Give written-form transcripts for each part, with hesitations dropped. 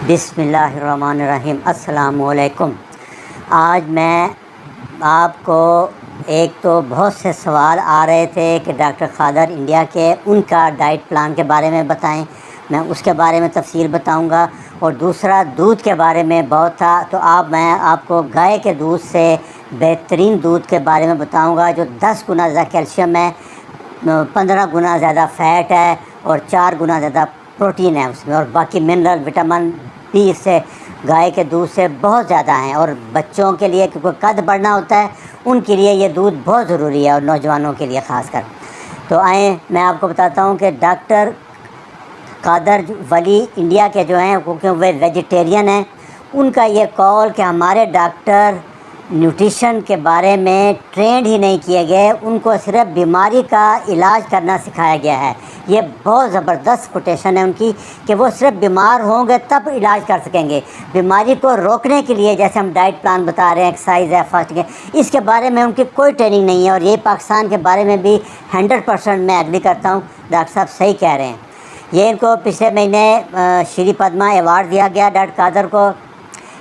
बिस्मिल्लाहिर्रहमानिर्रहीम। अस्सलामुअलैकुम। आज मैं आपको एक तो बहुत से सवाल आ रहे थे कि डॉक्टर ख़ादर इंडिया के उनका डाइट प्लान के बारे में बताएं। मैं उसके बारे में तफसील बताऊंगा। और दूसरा दूध के बारे में बहुत था, तो मैं आपको गाय के दूध से बेहतरीन दूध के बारे में बताऊंगा जो 10 गुना ज़्यादा कैल्शियम है, 15 गुना ज़्यादा फ़ैट है और 4 गुना ज़्यादा प्रोटीन है उसमें, और बाकी मिनरल विटामिन भी इससे गाय के दूध से बहुत ज़्यादा हैं। और बच्चों के लिए, क्योंकि कद बढ़ना होता है, उनके लिए ये दूध बहुत ज़रूरी है, और नौजवानों के लिए ख़ासकर। तो आए मैं आपको बताता हूँ कि डॉक्टर क़ादर वली इंडिया के जो हैं, क्योंकि वे वेजिटेरियन हैं, उनका ये कॉल कि हमारे डॉक्टर न्यूट्रिशन के बारे में ट्रेंड ही नहीं किए गए, उनको सिर्फ बीमारी का इलाज करना सिखाया गया है। ये बहुत ज़बरदस्त कोटेशन है उनकी कि वो सिर्फ बीमार होंगे तब इलाज कर सकेंगे। बीमारी को रोकने के लिए जैसे हम डाइट प्लान बता रहे हैं, एक्सरसाइज है, फास्टिंग है, इसके बारे में उनकी कोई ट्रेनिंग नहीं है। और ये पाकिस्तान के बारे में भी 100% मैं एग्री करता हूँ। डॉक्टर साहब सही कह रहे हैं। ये इनको पिछले महीने श्री पद्मा अवार्ड दिया गया डॉक्टर क़ादर को।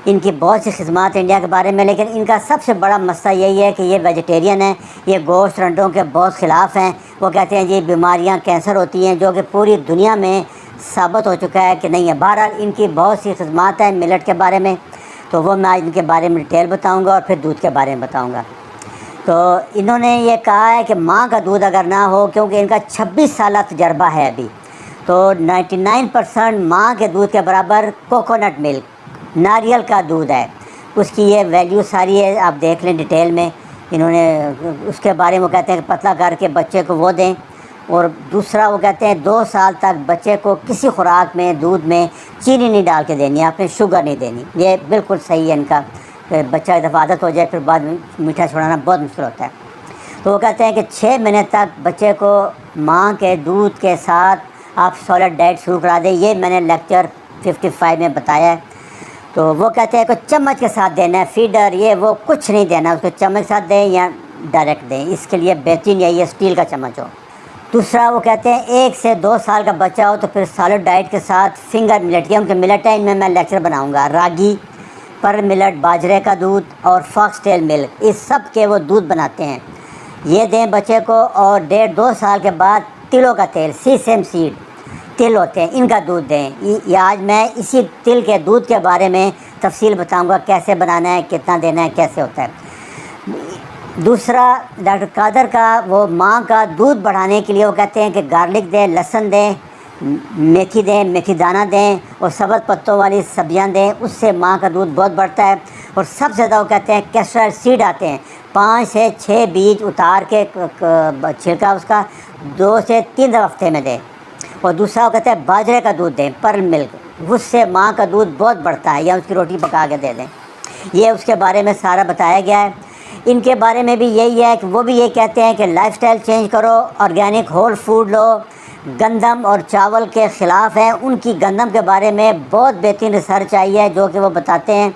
इनकी बहुत सी खिदमत इंडिया के बारे में, लेकिन इनका सबसे बड़ा मसला यही है कि ये वेजिटेरियन है, ये गोश्त अंडों के बहुत ख़िलाफ़ हैं। वो कहते हैं जी बीमारियां कैंसर होती हैं, जो कि पूरी दुनिया में साबित हो चुका है कि नहीं है। बहरहाल इनकी बहुत सी खिदमत है मिलेट के बारे में, तो वो मैं आज इनके बारे में डिटेल बताऊँगा और फिर दूध के बारे में बताऊँगा। तो इन्होंने ये कहा है कि माँ का दूध अगर ना हो, क्योंकि इनका 26 साल तजर्बा है अभी, तो 99% माँ के दूध के बराबर कोकोनट मिल्क, नारियल का दूध है, उसकी ये वैल्यू सारी है, आप देख लें डिटेल में। इन्होंने उसके बारे में कहते हैं कि पतला करके बच्चे को वो दें। और दूसरा वो कहते हैं 2 साल तक बच्चे को किसी खुराक में, दूध में चीनी नहीं डाल के देनी, आपने शुगर नहीं देनी। ये बिल्कुल सही है इनका। बच्चा एक दफ़ा आदत हो जाए फिर बाद में मीठा छुड़ाना बहुत मुश्किल होता है। तो वो कहते हैं कि 6 महीने तक बच्चे को माँ के दूध के साथ आप सॉलिड डाइट शुरू करा दें। ये मैंने लेक्चर 55 में बताया है। तो वो कहते हैं कि चम्मच के साथ देना है, फीडर ये वो कुछ नहीं देना, उसको चम्मच के साथ दें या डायरेक्ट दें। इसके लिए बेहतरीन यही है स्टील का चम्मच हो। दूसरा वो कहते हैं 1 से 2 साल का बच्चा हो तो फिर सॉलिड डाइट के साथ फिंगर मिलेट, ये उनके मिलेट है, इनमें मैं लेक्चर बनाऊंगा। रागी, पर मिलेट, बाजरे का दूध और फॉक्सटेल मिल्क, इस सब के वो दूध बनाते हैं, ये दें बच्चे को। और 1.5-2 साल के बाद तिलों का तेल, सीसेम सीड तिल होते हैं, इनका दूध दें। आज मैं इसी तिल के दूध के बारे में तफसील बताऊंगा, कैसे बनाना है, कितना देना है, कैसे होता है। दूसरा डॉक्टर क़ादर का वो माँ का दूध बढ़ाने के लिए वो कहते हैं कि गार्लिक दें, लहसुन दें, मेथी दें, मेथी दाना दें और सब्ज़ पत्तों वाली सब्जियां दें, उससे माँ का दूध बहुत बढ़ता है। और सबसे ज़्यादा वो कहते हैं कैस्टर सीड आते हैं, 5 से 6 बीज उतार के छिलका उसका 2 से 3 हफ्ते में दें। और दूसरा वो कहते हैं बाजरे का दूध दें, पर्ल मिल्क, उससे माँ का दूध बहुत बढ़ता है, या उसकी रोटी पका के दे दें। ये उसके बारे में सारा बताया गया है। इनके बारे में भी यही है कि वो भी ये कहते हैं कि लाइफस्टाइल चेंज करो, ऑर्गेनिक होल फूड लो, गंदम और चावल के ख़िलाफ़ हैं। उनकी गंदम के बारे में बहुत बेहतरीन रिसर्च आई है जो कि वो बताते हैं,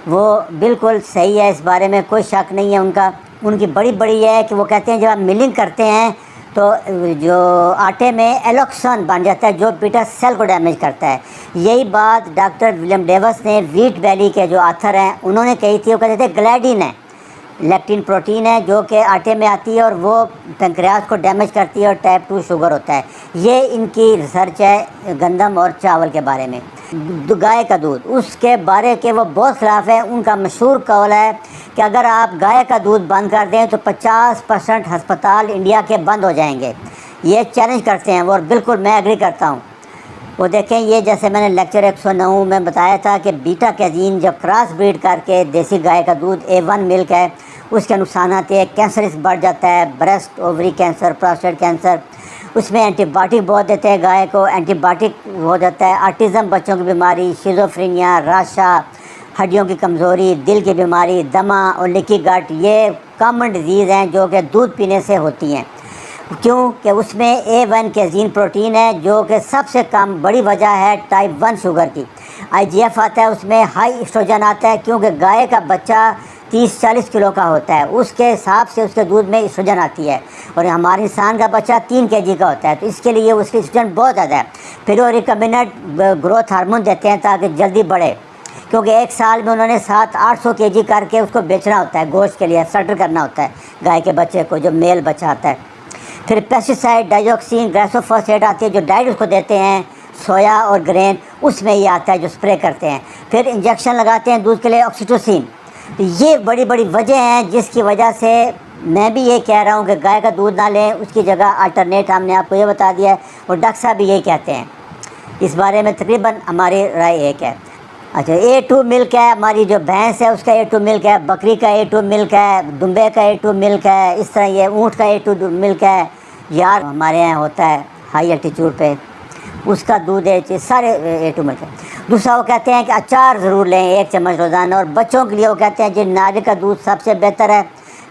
वो बिल्कुल सही है, इस बारे में कोई शक नहीं है उनका। उनकी बड़ी है कि वो कहते हैं जब आप मिलिंग करते हैं तो जो आटे में एलोक्सन बन जाता है जो बीटा सेल को डैमेज करता है। यही बात डॉक्टर विलियम डेविस ने, व्हीट वैली के जो ऑथर हैं, उन्होंने कही थी। वो कहते थे ग्लाइडिन है, लेक्टिन प्रोटीन है जो कि आटे में आती है और वो पेंक्रियाज को डैमेज करती है और टाइप 2 शुगर होता है। ये इनकी रिसर्च है गंदम और चावल के बारे में। गाय का दूध, उसके बारे के वो बहुत ख़िलाफ़ है। उनका मशहूर कौल है कि अगर आप गाय का दूध बंद कर दें तो 50% हस्पताल इंडिया के बंद हो जाएंगे। ये चैलेंज करते हैं वो, और बिल्कुल मैं एग्री करता हूँ। वो देखें, ये जैसे मैंने लेक्चर 109 में बताया था कि बीटा कैजीन जब क्रॉस ब्रीड करके देसी गाय का दूध A1 मिल्क है, उसके नुकसान आते हैं। कैंसर बढ़ जाता है, breast ovary cancer, prostate cancer. उसमें एंटीबायोटिक बहुत देते हैं गाय को, एंटीबायोटिक हो जाता है। ऑटिज़म बच्चों की बीमारी, शिज़ोफ्रेनिया, राशा, हड्डियों की कमज़ोरी, दिल की बीमारी, दमा और लीकी गट, ये कॉमन डिजीज़ हैं जो कि दूध पीने से होती हैं। क्यों कि उसमें A1 कैजीन प्रोटीन है जो कि सबसे कम बड़ी वजह है टाइप 1 शुगर की। IGF आता है, उसमें हाई एस्ट्रोजन आता है, क्योंकि गाय का बच्चा 30-40 किलो का होता है, उसके हिसाब से उसके दूध में एस्ट्रोजन आती है। और हमारे इंसान का बच्चा 3 केजी का होता है, तो इसके लिए उसकी एस्ट्रोजन बहुत ज़्यादा है। फिर वो रिकम्बिनेंट ग्रोथ हार्मोन देते हैं ताकि जल्दी बढ़े, क्योंकि एक साल में उन्होंने 700-800 केजी करके उसको बेचना होता है, गोश्त के लिए सटर करना होता है गाय के बच्चे को, जो मेल बच्चा आता है। फिर पेस्टिसाइड, डाइऑक्सिन, ग्लाइफोसेट आती है, जो डाइट उसको देते हैं, सोया और ग्रेन, उसमें ये आता है जो स्प्रे करते हैं। फिर इंजेक्शन लगाते हैं दूध के लिए ऑक्सीटोसिन। तो ये बड़ी बड़ी वजह हैं जिसकी वजह से मैं भी ये कह रहा हूँ कि गाय का दूध ना लें, उसकी जगह अल्टरनेट हमने आपको ये बता दिया है, और डॉक्टर साहब भी यही कहते हैं। इस बारे में तकरीबन हमारी राय एक है। अच्छा, A2 मिल्क है, हमारी जो भैंस है उसका A2 मिल्क है, बकरी का A2 मिल्क है, दुम्बे का A2 मिल्क है, इस तरह ये ऊँट का A2 मिल्क है। यार हमारे यहाँ होता है हाई एल्टीट्यूड पे, उसका दूध है, सारे A2 मिल्क है। दूसरा वो कहते हैं कि अचार ज़रूर लें 1 चम्मच रोज़ाना, और बच्चों के लिए वो कहते हैं कि नारियल का दूध सबसे बेहतर है।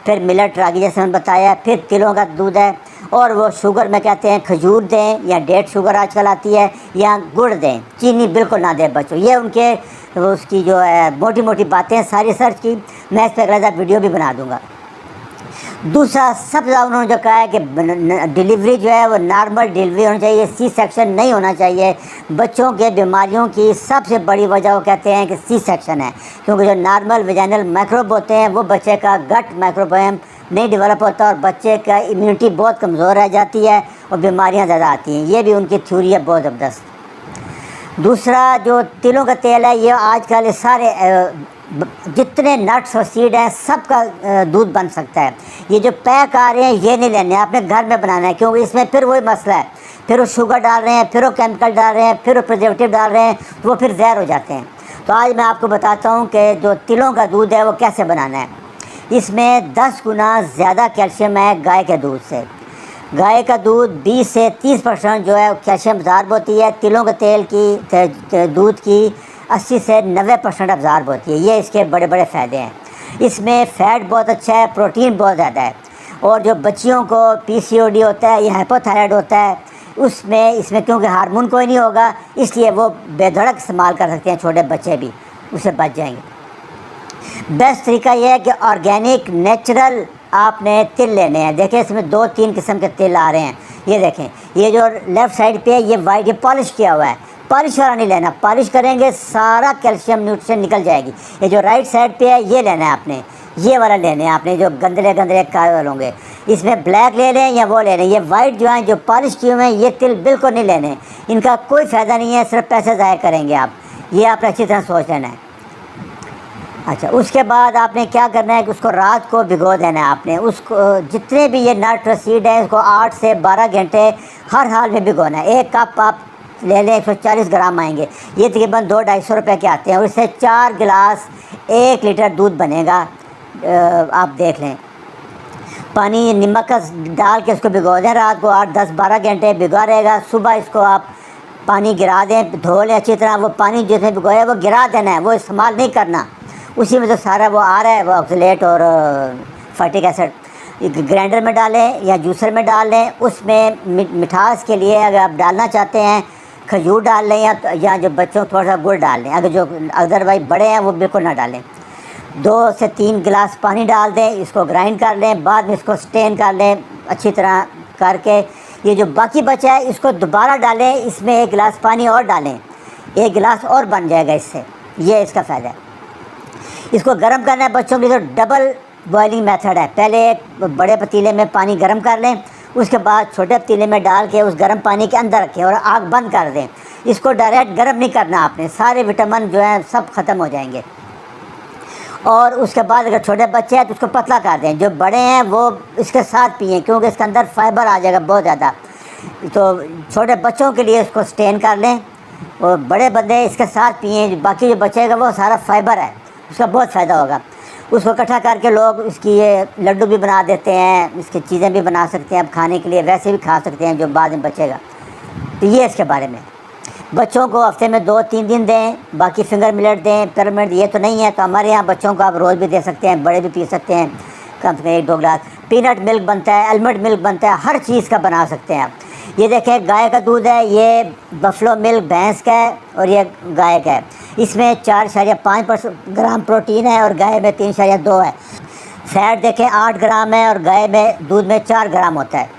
फिर मिलेट रागी जैसे मैंने बताया, फिर तिलों का दूध है। और वो शुगर में कहते हैं खजूर दें, या डेट शुगर आजकल आती है, या गुड़ दें, चीनी बिल्कुल ना दें बच्चों। ये उनके उसकी जो है मोटी मोटी बातें सारी सर्च की, मैं इस पर अगला वीडियो भी बना दूँगा। दूसरा सबसे ज़्यादा उन्होंने जो कहा है कि डिलीवरी जो है वो नॉर्मल डिलीवरी होनी चाहिए, सी सेक्शन नहीं होना चाहिए। बच्चों के बीमारियों की सबसे बड़ी वजह वो कहते हैं कि सी सेक्शन है, क्योंकि जो नॉर्मल वेजाइनल माइक्रोब होते हैं वो बच्चे का गट माइक्रोबायोम नहीं डेवलप होता, और बच्चे का इम्यूनिटी बहुत कमज़ोर रह जाती है और बीमारियाँ ज़्यादा आती हैं। ये भी उनकी थ्योरी है बहुत ज़बरदस्त। दूसरा जो तिलों का तेल है, ये आजकल सारे जितने नट्स और सीड हैं सबका दूध बन सकता है। ये जो पैक आ रहे हैं ये नहीं लेने, आपने घर में बनाना है, क्योंकि इसमें फिर वही मसला है, फिर वो शुगर डाल रहे हैं, फिर वो केमिकल डाल रहे हैं, फिर वो प्रिजर्वेटिव डाल रहे हैं, तो वो फिर जहर हो जाते हैं। तो आज मैं आपको बताता हूँ कि जो तिलों का दूध है वो कैसे बनाना है। इसमें 10 गुना ज़्यादा कैल्शियम है गाय के दूध से। गाय का दूध 20 से 30% जो है कैल्शियम अब्ज़ॉर्ब होती है, तिलों के तेल की दूध की 80 से 90% अब्ज़ॉर्ब होती है। ये इसके बड़े बड़े फ़ायदे हैं। इसमें फ़ैट बहुत अच्छा है, प्रोटीन बहुत ज़्यादा है, और जो बच्चियों को PCOD होता है या हाइपोथायराइड होता है उसमें इसमें क्योंकि हार्मोन कोई नहीं होगा, इसलिए वो बेधड़क इस्तेमाल कर सकते हैं, छोटे बच्चे भी उससे बच जाएंगे। बेस्ट तरीका यह है कि ऑर्गेनिक नेचुरल आपने तिल लेने हैं। देखें इसमें 2-3 किस्म के तिल आ रहे हैं। ये देखें, ये जो लेफ़्ट साइड पे है ये वाइट, ये पॉलिश किया हुआ है। पॉलिश वाला नहीं लेना, पॉलिश करेंगे सारा कैल्शियम न्यूट्रिशन निकल जाएगी। ये जो राइट साइड पे है ये लेना है आपने, ये वाला लेने हैं आपने, जो गंदले गंदले काले होंगे। इसमें ब्लैक ले लें या वो ले लें। ये वाइट जो हैं जो पॉलिश किए हुए हैं ये तिल बिल्कुल नहीं लेने, इनका कोई फ़ायदा नहीं है, सिर्फ पैसे ज़ाया करेंगे आप। ये आपने अच्छी तरह सोच लेना है। अच्छा, उसके बाद आपने क्या करना है कि उसको रात को भिगो देना है आपने। उसको जितने भी ये नट सीड हैं इसको 8 से 12 घंटे हर हाल में भिगोना है। 1 कप आप ले लें, 140 ग्राम आएंगे, ये तकरीबन 200-250 रुपये के आते हैं, और इससे 4 गिलास 1 लीटर दूध बनेगा। आप देख लें, पानी नमक का डाल के उसको भिगो दें रात को, 8-10-12 घंटे भिगो रहेगा। सुबह इसको आप पानी गिरा दें, धो लें अच्छी तरह। वो पानी जिसमें भिगोया वो गिरा देना है, वो इस्तेमाल नहीं करना। उसी में तो सारा वो आ रहा है, वो ऑक्सलेट और फैटिक एसिड। ग्राइंडर में डालें या जूसर में डाल लें। उसमें मिठास के लिए अगर आप डालना चाहते हैं खजूर डाल लें, या जो बच्चों थोड़ा सा गुड़ डाल लें। अगर जो अदरवाइज बड़े हैं वो बिल्कुल ना डालें। 2 से 3 गिलास पानी डाल दें, इसको ग्राइंड कर लें, बाद में इसको स्टेन कर लें अच्छी तरह करके। ये जो बाकी बचा है इसको दोबारा डालें, इसमें 1 गिलास पानी और डालें, 1 गिलास और बन जाएगा इससे। ये इसका फ़ायदा है। इसको गर्म करना है बच्चों के लिए, तो डबल बॉइलिंग मेथड है। पहले एक बड़े पतीले में पानी गर्म कर लें, उसके बाद छोटे पतीले में डाल के उस गर्म पानी के अंदर रखें और आग बंद कर दें। इसको डायरेक्ट गर्म नहीं करना आपने, सारे विटामिन जो हैं सब ख़त्म हो जाएंगे। और उसके बाद अगर छोटे बच्चे हैं तो उसको पतला कर दें, जो बड़े हैं वो इसके साथ पिएँ, क्योंकि इसके अंदर फाइबर आ जाएगा बहुत ज़्यादा। तो छोटे बच्चों के लिए इसको स्टेन कर लें, और बड़े बंदे इसके साथ पिएँ, बाकी जो बचेगा वो सारा फाइबर है, उसका बहुत फ़ायदा होगा। उसको इकट्ठा करके लोग इसकी ये लड्डू भी बना देते हैं, इसकी चीज़ें भी बना सकते हैं, अब खाने के लिए वैसे भी खा सकते हैं जो बाद में बचेगा। तो ये इसके बारे में। बच्चों को हफ्ते में 2-3 दिन दें, बाकी फिंगर मिलेट दें, पिरामिड ये तो नहीं है, तो हमारे यहाँ बच्चों को आप रोज़ भी दे सकते हैं, बड़े भी पी सकते हैं, कम से कम 1-2 गिलास। पीनट मिल्क बनता है, आलमंड मिल्क बनता है, हर चीज़ का बना सकते हैं आप। ये देखें गाय का दूध है, ये बफलो मिल्क भैंस का है और ये गाय का है। इसमें 4.5% ग्राम प्रोटीन है और गाय में 3.2 है। फैट देखें 8 ग्राम है और गाय में दूध में 4 ग्राम होता है।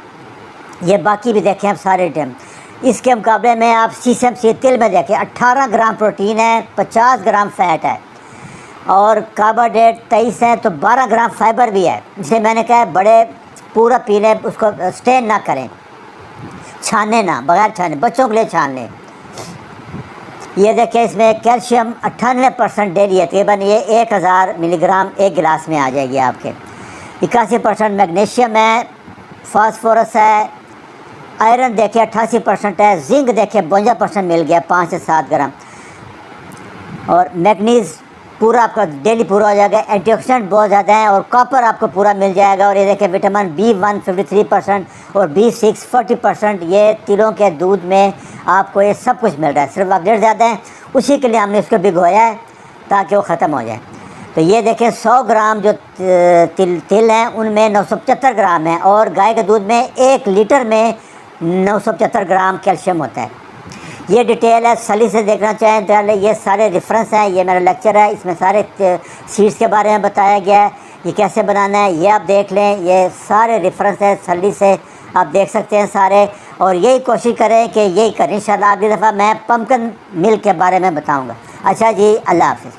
ये बाकी भी देखें आप सारे टाइम। इसके मुकाबले में आप शीशम से तिल में देखें 18 ग्राम प्रोटीन है, 50 ग्राम फैट है और कार्बोहाइड्रेट 23 है, तो 12 ग्राम फाइबर भी है। जिसे मैंने कहा बड़े पूरा पी लें, उसको स्टेन ना करें, छाने ना, बगैर छाने, बच्चों के लिए छान लें। ये देखिए इसमें कैल्शियम 98% डेली है, तकरीबन ये 1000 मिलीग्राम एक गिलास में आ जाएगी आपके। 81% मैग्नीशियम है, फास्फोरस है, आयरन देखिए 88% है, जिंक देखिए 52% मिल गया 5 से 7 ग्राम, और मैग्नीज पूरा आपका डेली पूरा हो जाएगा। एंटीऑक्सीडेंट बहुत ज़्यादा है और कॉपर आपको पूरा मिल जाएगा। और ये देखिए विटामिन B1 53% और B6 40%। ये तिलों के दूध में आपको ये सब कुछ मिल रहा है, सिर्फ अपडेट ज़्यादा है, उसी के लिए हमने इसको भिगोया है ताकि वो ख़त्म हो जाए। तो ये देखें 100 ग्राम जो तिल हैं उनमें 975 ग्राम है और गाय के दूध में 1 लीटर में 975 ग्राम कैल्शियम होता है। ये डिटेल है, सली से देखना चाहें तो ये सारे रेफरेंस हैं। ये मेरा लेक्चर है, इसमें सारे सीड्स के बारे में बताया गया है, ये कैसे बनाना है ये आप देख लें। ये सारे रेफरेंस है, सली से आप देख सकते हैं सारे। और यही कोशिश करें कि यही करें। इंशाल्लाह अगली दफ़ा मैं पम्पकिन मिल्क के बारे में बताऊँगा। अच्छा जी, अल्लाह हाफ़िज़।